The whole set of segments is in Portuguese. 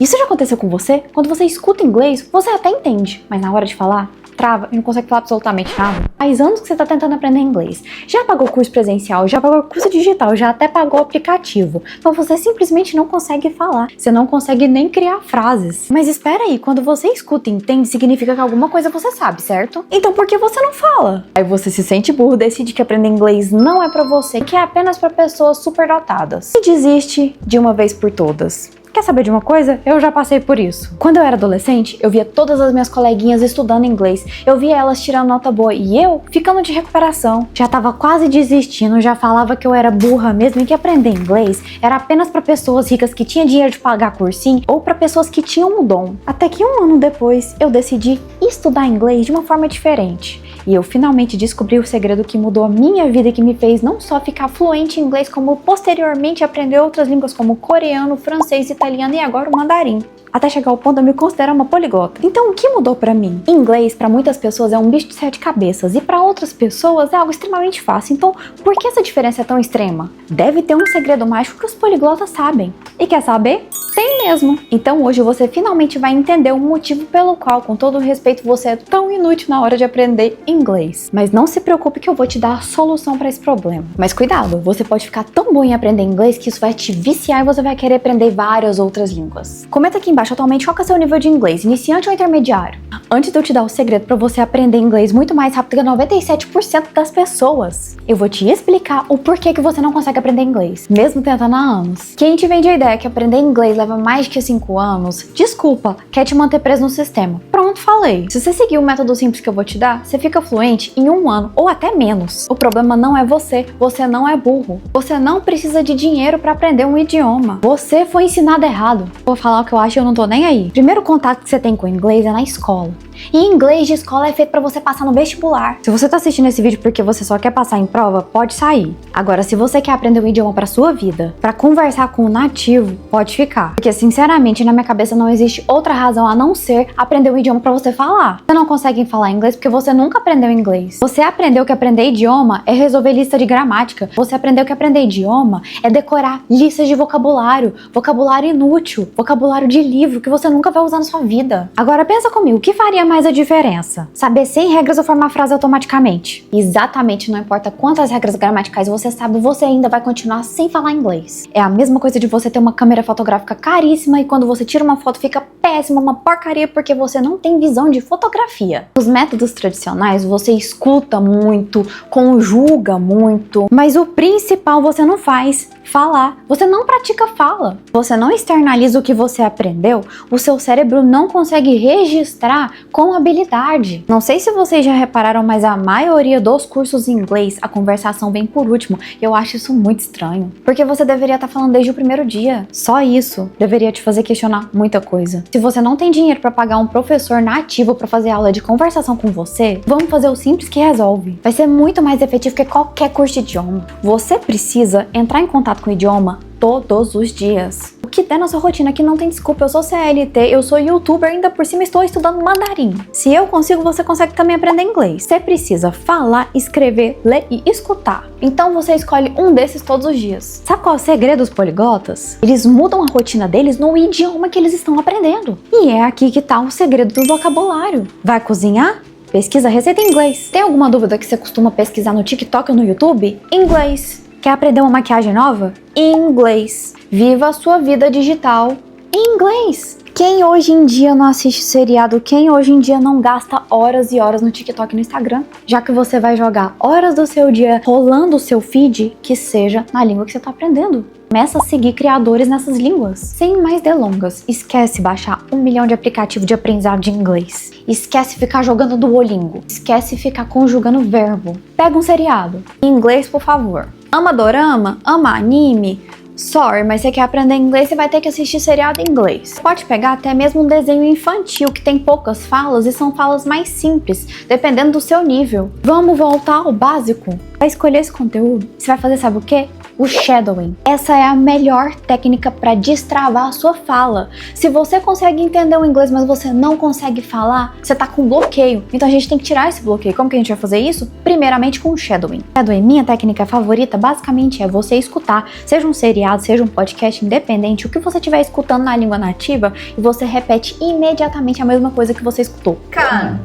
Isso já aconteceu com você? Quando você escuta inglês, você até entende, mas na hora de falar, trava e não consegue falar absolutamente nada. Faz anos que você está tentando aprender inglês. Já pagou curso presencial, já pagou curso digital, já até pagou aplicativo. Mas você simplesmente não consegue falar. Você não consegue nem criar frases. Mas espera aí, quando você escuta e entende, significa que alguma coisa você sabe, certo? Então por que você não fala? Aí você se sente burro, decide que aprender inglês não é pra você, que é apenas pra pessoas superdotadas. E desiste de uma vez por todas. Quer saber de uma coisa? Eu já passei por isso. Quando eu era adolescente, eu via todas as minhas coleguinhas estudando inglês. Eu via elas tirando nota boa e eu ficando de recuperação. Já tava quase desistindo, já falava que eu era burra mesmo e que aprender inglês era apenas para pessoas ricas que tinham dinheiro de pagar cursinho ou para pessoas que tinham um dom. Até que um ano depois, eu decidi estudar inglês de uma forma diferente. E eu finalmente descobri o segredo que mudou a minha vida e que me fez não só ficar fluente em inglês, como posteriormente aprender outras línguas como coreano, francês, italiano e agora o mandarim. Até chegar ao ponto de eu me considerar uma poliglota. Então, o que mudou pra mim? Inglês, pra muitas pessoas, é um bicho de 7 cabeças e pra outras pessoas é algo extremamente fácil. Então, por que essa diferença é tão extrema? Deve ter um segredo mágico que os poliglotas sabem. E quer saber? Tem mesmo. Então, hoje você finalmente vai entender o motivo pelo qual, com todo respeito, você é tão inútil na hora de aprender inglês. Mas não se preocupe que eu vou te dar a solução pra esse problema. Mas cuidado, você pode ficar tão bom em aprender inglês que isso vai te viciar e você vai querer aprender várias outras línguas. Comenta aqui embaixo atualmente qual que é o seu nível de inglês, iniciante ou intermediário? Antes de eu te dar o segredo para você aprender inglês muito mais rápido que 97% das pessoas, eu vou te explicar o porquê que você não consegue aprender inglês, mesmo tentando há anos. Quem te vende a ideia que aprender inglês leva mais de 5 anos, desculpa, quer te manter preso no sistema. Pronto, falei. Se você seguir o método simples que eu vou te dar, você fica fluente em 1 ano ou até menos. O problema não é você não é burro. Você não precisa de dinheiro para aprender um idioma. Você foi ensinado errado. Vou falar o que eu acho e eu não tô nem aí. O primeiro contato que você tem com o inglês é na escola. E inglês de escola é feito pra você passar no vestibular. Se você tá assistindo esse vídeo porque você só quer passar em prova, pode sair. Agora, se você quer aprender um idioma pra sua vida, pra conversar com o nativo, pode ficar. Porque, sinceramente, na minha cabeça não existe outra razão a não ser aprender um idioma pra você falar. Você não consegue falar inglês porque você nunca aprendeu inglês. Você aprendeu que aprender idioma é resolver lista de gramática. Você aprendeu que aprender idioma é decorar listas de vocabulário, vocabulário inútil, vocabulário de livro que você nunca vai usar na sua vida. Agora, pensa comigo, o que faria mais a diferença? Saber 100 regras ou formar frase automaticamente? Exatamente, não importa quantas regras gramaticais você sabe, você ainda vai continuar sem falar inglês. É a mesma coisa de você ter uma câmera fotográfica caríssima e quando você tira uma foto fica péssima, uma porcaria porque você não tem visão de fotografia. Os métodos tradicionais você escuta muito, conjuga muito, mas o principal você não faz. Falar. Você não pratica fala. Você não externaliza o que você aprendeu, o seu cérebro não consegue registrar com habilidade. Não sei se vocês já repararam, mas a maioria dos cursos em inglês, a conversação vem por último. Eu acho isso muito estranho. Porque você deveria estar falando desde o primeiro dia. Só isso deveria te fazer questionar muita coisa. Se você não tem dinheiro para pagar um professor nativo para fazer aula de conversação com você, vamos fazer o simples que resolve. Vai ser muito mais efetivo que qualquer curso de idioma. Você precisa entrar em contato com o idioma todos os dias. O que der na sua rotina que não tem desculpa. Eu sou CLT, eu sou youtuber, ainda por cima estou estudando mandarim. Se eu consigo, você consegue também aprender inglês. Você precisa falar, escrever, ler e escutar. Então você escolhe um desses todos os dias. Sabe qual é o segredo dos poliglotas? Eles mudam a rotina deles no idioma que eles estão aprendendo. E é aqui que tá o segredo do vocabulário. Vai cozinhar? Pesquisa receita em inglês. Tem alguma dúvida que você costuma pesquisar no TikTok ou no YouTube? Inglês. Quer aprender uma maquiagem nova? Em inglês. Viva a sua vida digital em inglês. Quem hoje em dia não assiste seriado? Quem hoje em dia não gasta horas e horas no TikTok e no Instagram? Já que você vai jogar horas do seu dia rolando o seu feed, que seja na língua que você está aprendendo. Começa a seguir criadores nessas línguas. Sem mais delongas, esquece baixar 1 milhão de aplicativos de aprendizado de inglês. Esquece ficar jogando Duolingo. Esquece ficar conjugando verbo. Pega um seriado. Em inglês, por favor. Ama dorama? Ama anime? Sorry, mas você quer aprender inglês, você vai ter que assistir seriado em inglês. Pode pegar até mesmo um desenho infantil que tem poucas falas e são falas mais simples, dependendo do seu nível. Vamos voltar ao básico. Para escolher esse conteúdo, você vai fazer sabe o quê? o shadowing. Essa é a melhor técnica para destravar a sua fala. Se você consegue entender o inglês, mas você não consegue falar, você tá com bloqueio. Então a gente tem que tirar esse bloqueio. Como que a gente vai fazer isso? Primeiramente com o shadowing. Shadowing, minha técnica favorita, basicamente é você escutar, seja um seriado, seja um podcast independente, o que você estiver escutando na língua nativa, e você repete imediatamente a mesma coisa que você escutou. 看，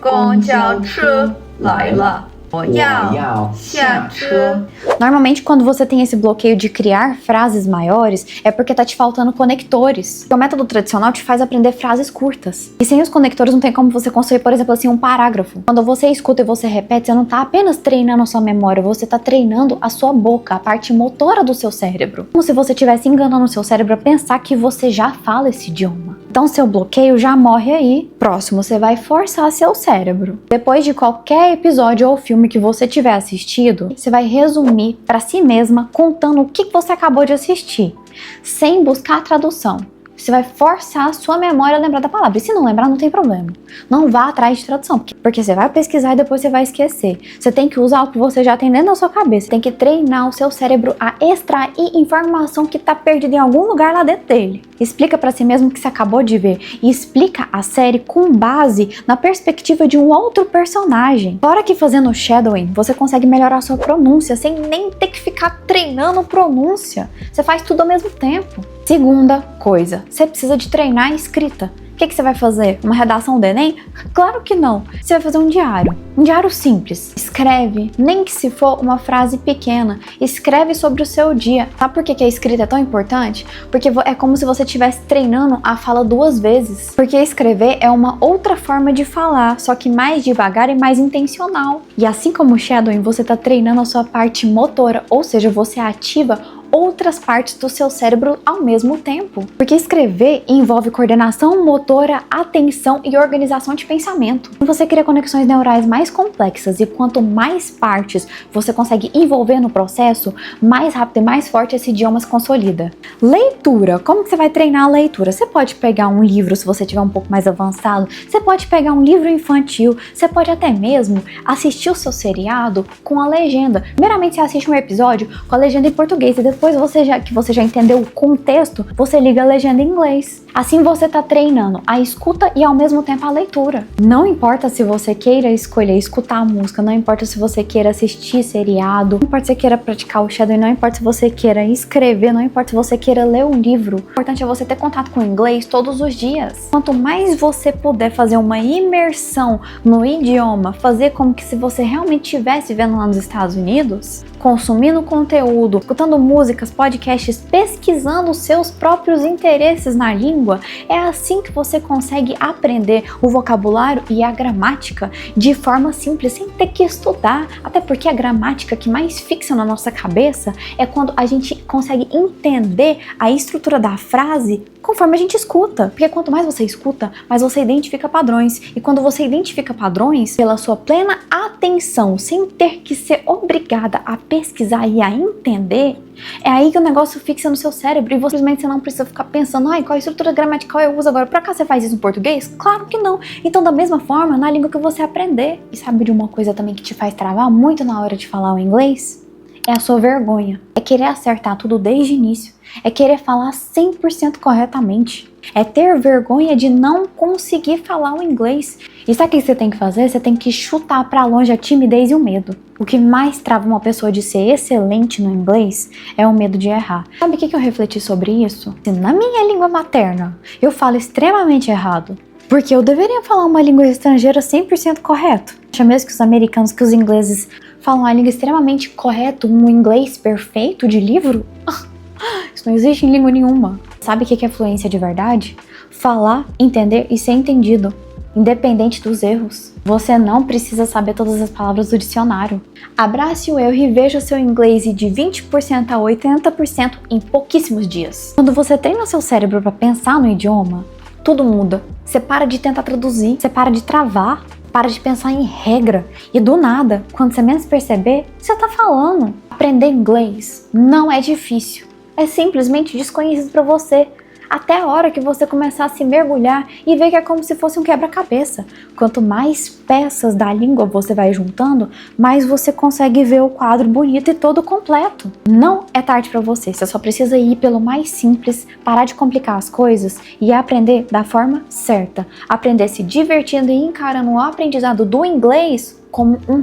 公交车来了，我要下车。 Normalmente, quando você tem esse bloqueio de criar frases maiores, é porque tá te faltando conectores. O método tradicional te faz aprender frases curtas. E sem os conectores não tem como você construir, por exemplo, assim, um parágrafo. Quando você escuta e você repete, você não tá apenas treinando a sua memória, você tá treinando a sua boca, a parte motora do seu cérebro. Como se você estivesse enganando o seu cérebro a pensar que você já fala esse idioma. Então, seu bloqueio já morre aí. Próximo, você vai forçar seu cérebro. Depois de qualquer episódio ou filme que você tiver assistido, você vai resumir para si mesma contando o que você acabou de assistir, sem buscar a tradução. Você vai forçar a sua memória a lembrar da palavra. E se não lembrar, não tem problema. Não vá atrás de tradução, porque você vai pesquisar e depois você vai esquecer. Você tem que usar o que você já tem dentro da sua cabeça. Você tem que treinar o seu cérebro a extrair informação que está perdida em algum lugar lá dentro dele. Explica para si mesmo o que você acabou de ver. E explica a série com base na perspectiva de um outro personagem. Fora que fazendo shadowing, você consegue melhorar a sua pronúncia sem nem ter que ficar treinando pronúncia. Você faz tudo ao mesmo tempo. Segunda coisa, você precisa de treinar a escrita. O que você vai fazer? Uma redação do Enem? Claro que não. Você vai fazer um diário simples. Escreve, nem que se for uma frase pequena, escreve sobre o seu dia. Sabe por que a escrita é tão importante? Porque é como se você estivesse treinando a fala 2 vezes. Porque escrever é uma outra forma de falar, só que mais devagar e mais intencional. E assim como o shadowing, você está treinando a sua parte motora, ou seja, você ativa outras partes do seu cérebro ao mesmo tempo. Porque escrever envolve coordenação motora, atenção e organização de pensamento. Você cria conexões neurais mais complexas e quanto mais partes você consegue envolver no processo, mais rápido e mais forte esse idioma se consolida. Leitura. Como que você vai treinar a leitura? Você pode pegar um livro se você tiver um pouco mais avançado, você pode pegar um livro infantil, você pode até mesmo assistir o seu seriado com a legenda. Primeiramente você assiste um episódio com a legenda em português e depois que você já entendeu o contexto, você liga a legenda em inglês. Assim você está treinando a escuta e ao mesmo tempo a leitura. Não importa se você queira escolher escutar a música, não importa se você queira assistir seriado, não importa se você queira praticar o shadowing, não importa se você queira escrever, não importa se você queira ler um livro. O importante é você ter contato com o inglês todos os dias. Quanto mais você puder fazer uma imersão no idioma, fazer como que se você realmente estivesse vivendo lá nos Estados Unidos, consumindo conteúdo, escutando músicas, podcasts, pesquisando os seus próprios interesses na língua, é assim que você consegue aprender o vocabulário e a gramática de forma simples, sem ter que estudar. Até porque a gramática que mais fixa na nossa cabeça é quando a gente consegue entender a estrutura da frase conforme a gente escuta. Porque quanto mais você escuta, mais você identifica padrões. E quando você identifica padrões pela sua plena atenção, sem ter que ser obrigada a pesquisar e a entender, é aí que o negócio fixa no seu cérebro e você simplesmente não precisa ficar pensando, qual estrutura gramatical eu uso agora? Por acaso você faz isso em português? Claro que não. Então, da mesma forma, na língua que você aprender. E sabe de uma coisa também que te faz travar muito na hora de falar o inglês? É a sua vergonha. É querer acertar tudo desde o início. É querer falar 100% corretamente. É ter vergonha de não conseguir falar o inglês. E sabe o que você tem que fazer? Você tem que chutar pra longe a timidez e o medo. O que mais trava uma pessoa de ser excelente no inglês é o medo de errar. Sabe o que eu refleti sobre isso? Se na minha língua materna eu falo extremamente errado, porque eu deveria falar uma língua estrangeira 100% correto. Acha mesmo que os americanos, que os ingleses falam uma língua extremamente correta, um inglês perfeito de livro? Isso não existe em língua nenhuma. Sabe o que é fluência de verdade? Falar, entender e ser entendido, independente dos erros. Você não precisa saber todas as palavras do dicionário. Abrace o erro e veja seu inglês ir de 20% a 80% em pouquíssimos dias. Quando você treina seu cérebro para pensar no idioma, tudo muda. Você para de tentar traduzir, você para de travar, para de pensar em regra e do nada, quando você menos perceber, você tá falando. Aprender inglês não é difícil, é simplesmente desconhecido para você. até a hora que você começar a se mergulhar e ver que é como se fosse um quebra-cabeça. Quanto mais peças da língua você vai juntando, mais você consegue ver o quadro bonito e todo completo. Não é tarde para você só precisa ir pelo mais simples, parar de complicar as coisas e aprender da forma certa. Aprender se divertindo e encarando o aprendizado do inglês como um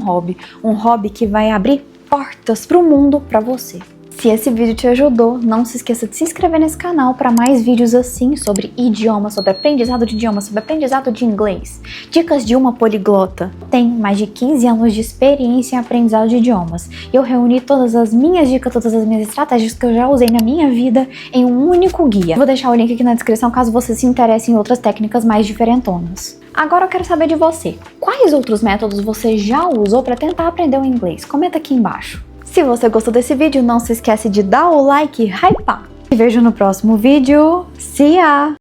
hobby que vai abrir portas para o mundo para você. Se esse vídeo te ajudou, não se esqueça de se inscrever nesse canal para mais vídeos assim sobre idiomas, sobre aprendizado de idiomas, sobre aprendizado de inglês. Dicas de uma poliglota. Tenho mais de 15 anos de experiência em aprendizado de idiomas. Eu reuni todas as minhas dicas, todas as minhas estratégias que eu já usei na minha vida em um único guia. Vou deixar o link aqui na descrição caso você se interesse em outras técnicas mais diferentonas. Agora eu quero saber de você. Quais outros métodos você já usou para tentar aprender o inglês? Comenta aqui embaixo. Se você gostou desse vídeo, não se esquece de dar o like e hypar. Te vejo no próximo vídeo. See ya!